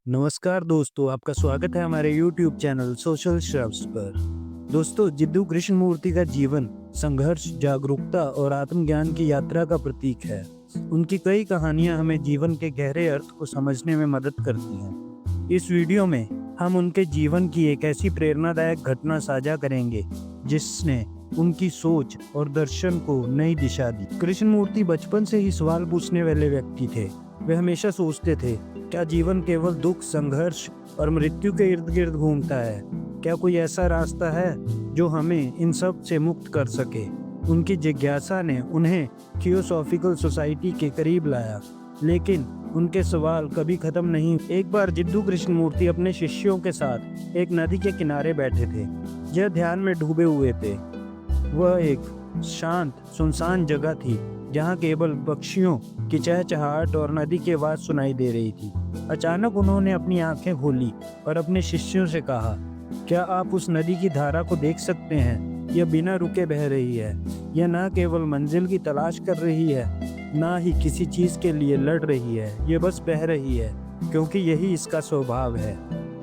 नमस्कार दोस्तों, आपका स्वागत है हमारे YouTube चैनल सोशल श्रव्स पर। दोस्तों, जिद्दू कृष्णमूर्ति का जीवन संघर्ष, जागरूकता और आत्मज्ञान की यात्रा का प्रतीक है। उनकी कई कहानियां हमें जीवन के गहरे अर्थ को समझने में मदद करती हैं। इस वीडियो में हम उनके जीवन की एक ऐसी प्रेरणादायक घटना साझा करेंगे जिसने उनकी सोच और दर्शन को नई दिशा दी। कृष्णमूर्ति बचपन से ही सवाल पूछने वाले व्यक्ति थे। वे हमेशा सोचते थे, क्या जीवन केवल दुख, संघर्ष और मृत्यु के इर्द गिर्द घूमता है? क्या कोई ऐसा रास्ता है जो हमें इन सब से मुक्त कर सके? उनकी जिज्ञासा ने उन्हें थियोसॉफिकल सोसाइटी के करीब लाया, लेकिन उनके सवाल कभी खत्म नहीं। एक बार जिद्दू कृष्णमूर्ति अपने शिष्यों के साथ एक नदी के किनारे बैठे थे। यह ध्यान में डूबे हुए थे। वह एक शांत, सुनसान जगह थी जहाँ केवल पक्षियों की चहचहाहट और नदी की आवाज सुनाई दे रही थी। अचानक उन्होंने अपनी आंखें खोली और अपने शिष्यों से कहा, क्या आप उस नदी की धारा को देख सकते हैं? यह बिना रुके बह रही है। यह न केवल मंजिल की तलाश कर रही है, ना ही किसी चीज के लिए लड़ रही है। यह बस बह रही है क्योंकि यही इसका स्वभाव है।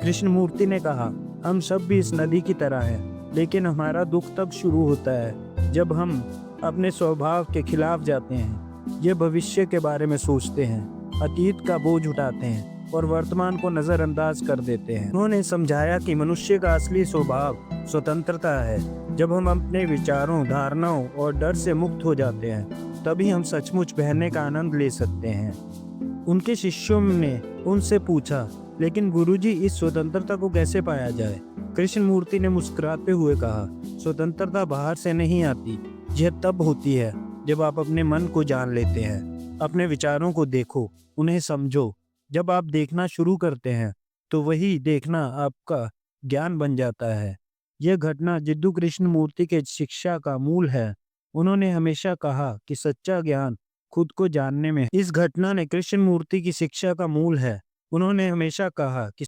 कृष्णमूर्ति ने कहा, हम सब भी इस नदी की तरह हैं, लेकिन हमारा दुख तब शुरू होता है जब हम अपने स्वभाव के खिलाफ जाते हैं। ये भविष्य के बारे में सोचते हैं, अतीत का बोझ उठाते हैं और वर्तमान को नजरअंदाज कर देते हैं। उन्होंने समझाया कि मनुष्य का असली स्वभाव स्वतंत्रता है। जब हम अपने विचारों, धारणाओं और डर से मुक्त हो जाते हैं, तभी हम सचमुच बहने का आनंद ले सकते हैं। उनके शिष्यों ने उनसे पूछा, लेकिन गुरुजी, इस स्वतंत्रता को कैसे पाया जाए? कृष्णमूर्ति ने मुस्कुराते हुए कहा, स्वतंत्रता बाहर से नहीं आती। यह तब होती है जब आप अपने मन को जान लेते हैं। अपने विचारों को देखो, उन्हें समझो। जब आप देखना शुरू करते हैं तो वही देखना आपका ज्ञान बन जाता है। यह घटना जिद्दू कृष्णमूर्ति के शिक्षा का मूल है। उन्होंने हमेशा कहा कि सच्चा ज्ञान खुद को जानने में है। इस घटना ने कृष्णमूर्ति की शिक्षा का मूल है। उन्होंने हमेशा कहा कि